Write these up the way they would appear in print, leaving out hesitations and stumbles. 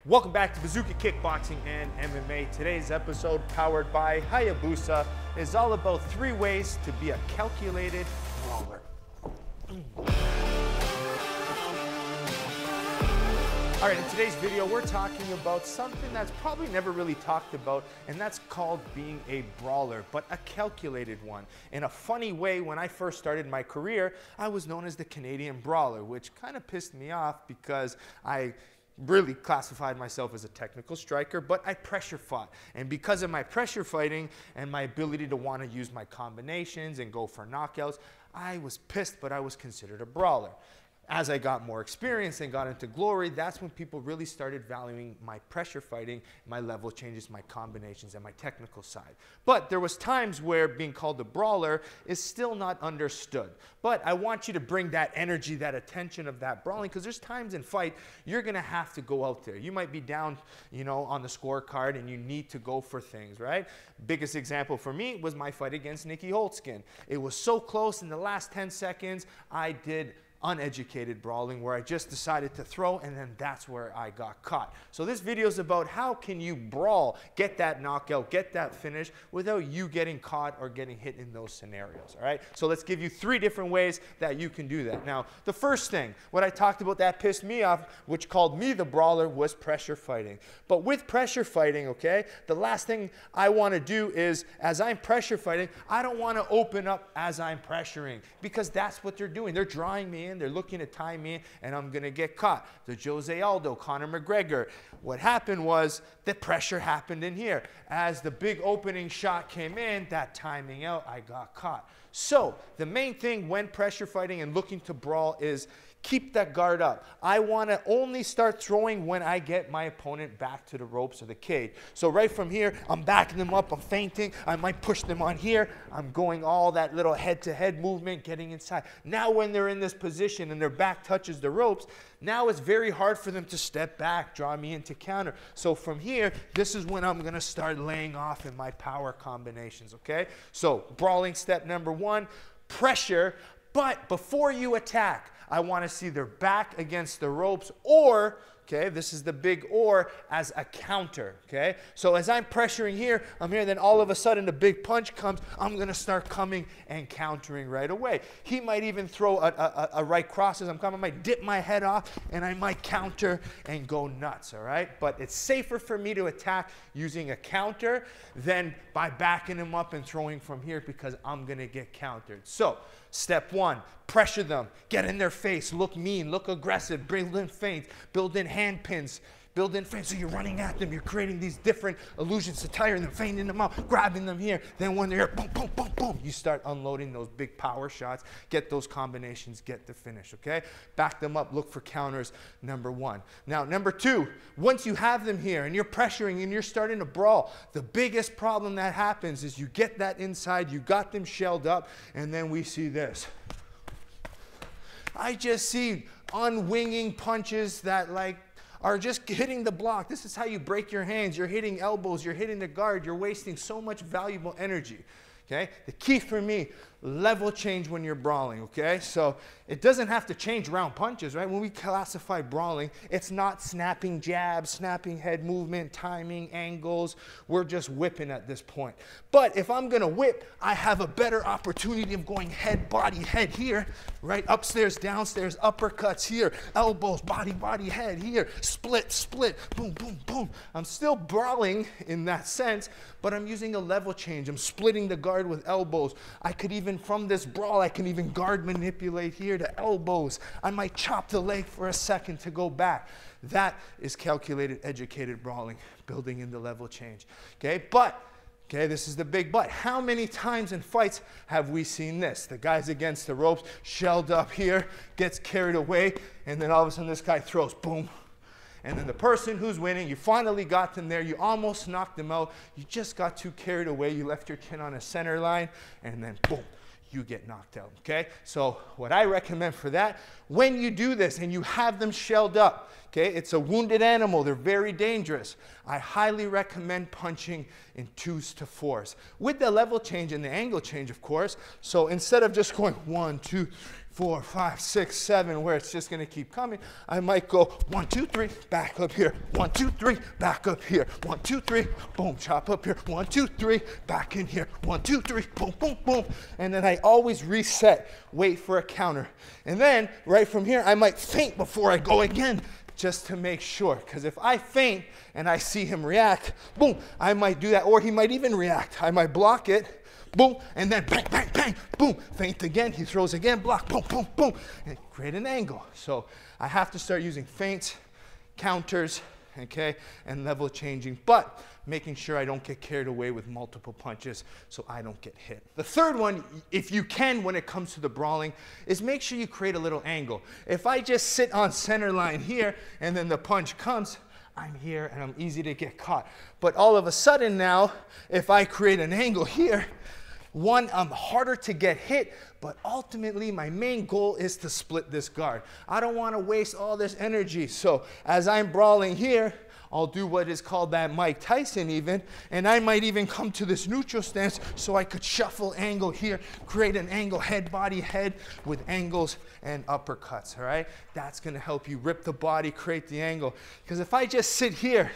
Welcome back to Bazooka Kickboxing and MMA. Today's episode, powered by Hayabusa, is all about 3 ways to be a calculated brawler. All right, in today's video, we're talking about something that's probably never really talked about, and that's called being a brawler, but a calculated one. In a funny way, when I first started my career, I was known as the Canadian Brawler, which kind of pissed me off because I really classified myself as a technical striker, but I pressure fought. And because of my pressure fighting and my ability to want to use my combinations and go for knockouts, I was pissed, but I was considered a brawler. As I got more experience and got into glory, that's when people really started valuing my pressure fighting, my level changes, my combinations, and my technical side. But there was times where being called a brawler is still not understood. But I want you to bring that energy, that attention of that brawling, because there's times in fight you're going to have to go out there. You might be down, on the scorecard and you need to go for things, right? Biggest example for me was my fight against Nikki Holtzkin. It was so close in the last 10 seconds, I did uneducated brawling where I just decided to throw, and then that's where I got caught. So this video is about how can you brawl, get that knockout, get that finish without you getting caught or getting hit in those scenarios, all right? So let's give you 3 different ways that you can do that. Now, the first thing, what I talked about that pissed me off, which called me the brawler, was pressure fighting. But with pressure fighting, okay, the last thing I want to do is, as I'm pressure fighting, I don't want to open up as I'm pressuring, because that's what they're doing. They're drawing me in, they're looking to tie me in, and I'm going to get caught. The Jose Aldo, Conor McGregor. What happened was the pressure happened in here. As the big opening shot came in, that timing out, I got caught. So the main thing when pressure fighting and looking to brawl is keep that guard up. I want to only start throwing when I get my opponent back to the ropes or the cage. So right from here, I'm backing them up, I'm feinting, I might push them on here, I'm going all that little head-to-head movement, getting inside. Now when they're in this position and their back touches the ropes, now it's very hard for them to step back, draw me into counter. So from here, this is when I'm going to start laying off in my power combinations, okay? So brawling step number 1, pressure, but before you attack, I want to see their back against the ropes, or, okay, this is the big or, as a counter, okay? So as I'm pressuring here, I'm here, then all of a sudden the big punch comes, I'm going to start coming and countering right away. He might even throw a right cross as I'm coming, I might dip my head off, and I might counter and go nuts, all right? But it's safer for me to attack using a counter than by backing him up and throwing from here, because I'm going to get countered. So step 1, pressure them, get in their face, look mean, look aggressive, build in feints, build in hand pins, build in feints. So you're running at them, you're creating these different illusions to tire them, feinting them out, grabbing them here. Then when they're here, boom, boom, boom, boom, you start unloading those big power shots, get those combinations, get the finish, okay? Back them up, look for counters, number 1. Now, number 2, once you have them here and you're pressuring and you're starting to brawl, the biggest problem that happens is you get that inside, you got them shelled up, and then we see this. I just see unwinging punches that are just hitting the block. This is how you break your hands. You're hitting elbows, you're hitting the guard, you're wasting so much valuable energy. Okay? The key for me, level change when you're brawling, okay? So it doesn't have to change round punches, right? When we classify brawling, it's not snapping jabs, snapping head movement, timing, angles. We're just whipping at this point. But if I'm going to whip, I have a better opportunity of going head, body, head here, right? Upstairs, downstairs, uppercuts here, elbows, body, body, head here, split, split, boom, boom, boom. I'm still brawling in that sense, but I'm using a level change. I'm splitting the guard with elbows. I could even, from this brawl, I can even guard manipulate here to elbows. I might chop the leg for a second to go back. That is calculated, educated brawling, building in the level change. Okay, but, okay, this is the big but. How many times in fights have we seen this? The guy's against the ropes, shelled up here, gets carried away, and then all of a sudden this guy throws, boom. And then the person who's winning, you finally got them there, you almost knocked them out, you just got too carried away, you left your chin on a center line, and then boom, you get knocked out, okay? So what I recommend for that, when you do this and you have them shelled up, okay? It's a wounded animal. They're very dangerous. I highly recommend punching in 2s to 4s with the level change and the angle change, of course. So instead of just going 1, 2, 4, 5, 6, 7, where it's just going to keep coming, I might go 1, 2, 3, back up here, 1, 2, 3, back up here, 1, 2, 3, boom, chop up here, 1, 2, 3, back in here, 1, 2, 3, boom, boom, boom. And then I always reset, wait for a counter. And then right from here, I might feint before I go again, just to make sure. Because if I feint and I see him react, boom, I might do that, or he might even react. I might block it, boom, and then bang, bang, bang, boom, feint again, he throws again, block, boom, boom, boom, and create an angle. So I have to start using feints, counters, okay, and level changing, but making sure I don't get carried away with multiple punches so I don't get hit. The third one, if you can, when it comes to the brawling, is make sure you create a little angle. If I just sit on center line here and then the punch comes, I'm here and I'm easy to get caught. But all of a sudden now, if I create an angle here, one, I'm harder to get hit, but ultimately my main goal is to split this guard. I don't want to waste all this energy. So as I'm brawling here, I'll do what is called that Mike Tyson even, and I might even come to this neutral stance so I could shuffle angle here, create an angle head, body, head with angles and uppercuts, all right? That's gonna help you rip the body, create the angle. Because if I just sit here,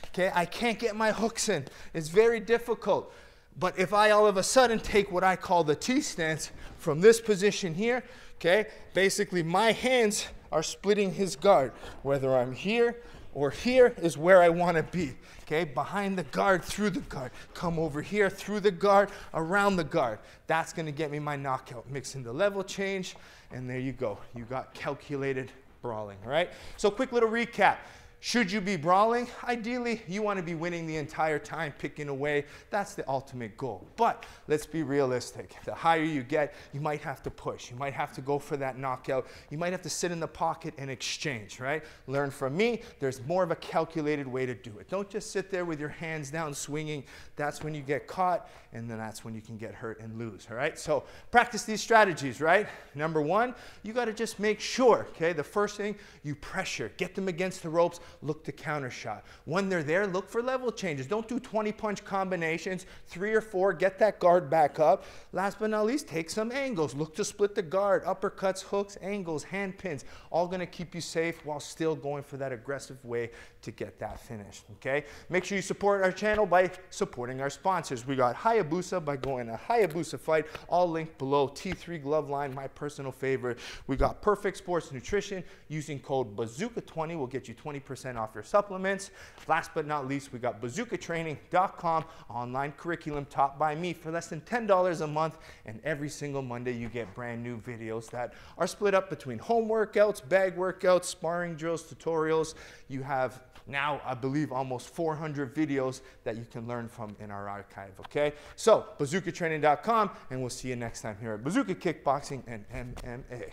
okay, I can't get my hooks in. It's very difficult. But if I all of a sudden take what I call the T stance from this position here, okay, basically my hands are splitting his guard. Whether I'm here or here is where I want to be, okay? Behind the guard, through the guard. Come over here, through the guard, around the guard. That's going to get me my knockout. Mixing the level change, and there you go. You got calculated brawling, all right? So quick little recap. Should you be brawling? Ideally, you want to be winning the entire time, picking away. That's the ultimate goal. But let's be realistic. The higher you get, you might have to push. You might have to go for that knockout. You might have to sit in the pocket and exchange, right? Learn from me. There's more of a calculated way to do it. Don't just sit there with your hands down swinging. That's when you get caught, and then that's when you can get hurt and lose, all right? So practice these strategies, right? Number one, you got to just make sure, okay? The first thing, you pressure. Get them against the ropes. Look to counter shot. When they're there, look for level changes. Don't do 20 punch combinations, 3 or 4, get that guard back up. Last but not least, take some angles. Look to split the guard, uppercuts, hooks, angles, hand pins, all gonna keep you safe while still going for that aggressive way to get that finished, okay? Make sure you support our channel by supporting our sponsors. We got Hayabusa by going to Hayabusa Fight, all linked below. T3 Glove Line, my personal favorite. We got Perfect Sports Nutrition. Using code Bazooka20 will get you 20% off your supplements. Last but not least, we got bazookatraining.com, online curriculum taught by me for less than $10 a month, and every single Monday you get brand new videos that are split up between home workouts, bag workouts, sparring drills, tutorials. You have now, I believe, almost 400 videos that you can learn from in our archive, okay? So, bazookatraining.com, and we'll see you next time here at Bazooka Kickboxing and MMA.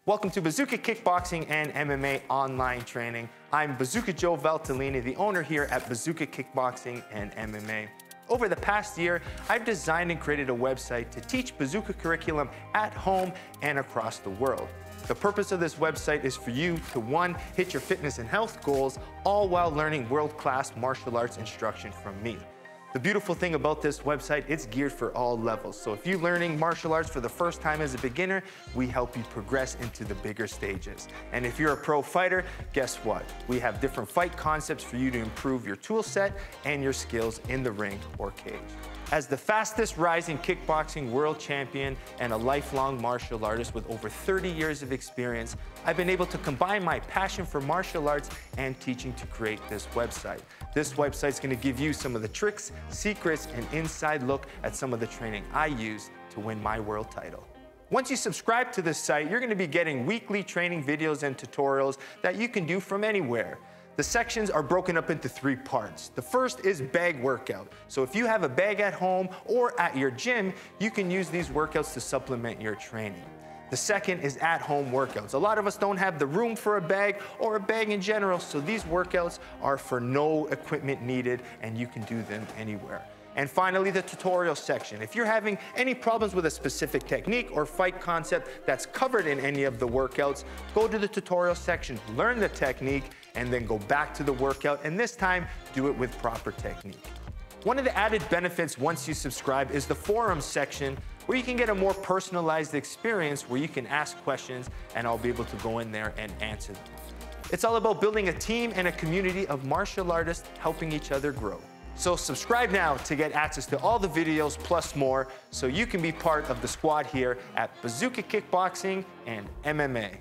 Welcome to Bazooka Kickboxing and MMA online training. I'm Bazooka Joe Valtellini, the owner here at Bazooka Kickboxing and MMA. Over the past year, I've designed and created a website to teach Bazooka curriculum at home and across the world. The purpose of this website is for you to, one, hit your fitness and health goals, all while learning world-class martial arts instruction from me. The beautiful thing about this website, it's geared for all levels. So if you're learning martial arts for the first time as a beginner, we help you progress into the bigger stages. And if you're a pro fighter, guess what? We have different fight concepts for you to improve your tool set and your skills in the ring or cage. As the fastest rising kickboxing world champion and a lifelong martial artist with over 30 years of experience, I've been able to combine my passion for martial arts and teaching to create this website. This website's gonna give you some of the tricks, secrets, and inside look at some of the training I use to win my world title. Once you subscribe to this site, you're gonna be getting weekly training videos and tutorials that you can do from anywhere. The sections are broken up into 3 parts. The first is bag workout. So if you have a bag at home or at your gym, you can use these workouts to supplement your training. The second is at-home workouts. A lot of us don't have the room for a bag or a bag in general, so these workouts are for no equipment needed and you can do them anywhere. And finally, the tutorial section. If you're having any problems with a specific technique or fight concept that's covered in any of the workouts, go to the tutorial section, learn the technique, and then go back to the workout, and this time do it with proper technique. One of the added benefits once you subscribe is the forums section, where you can get a more personalized experience where you can ask questions and I'll be able to go in there and answer them. It's all about building a team and a community of martial artists helping each other grow. So subscribe now to get access to all the videos plus more, so you can be part of the squad here at Bazooka Kickboxing and MMA.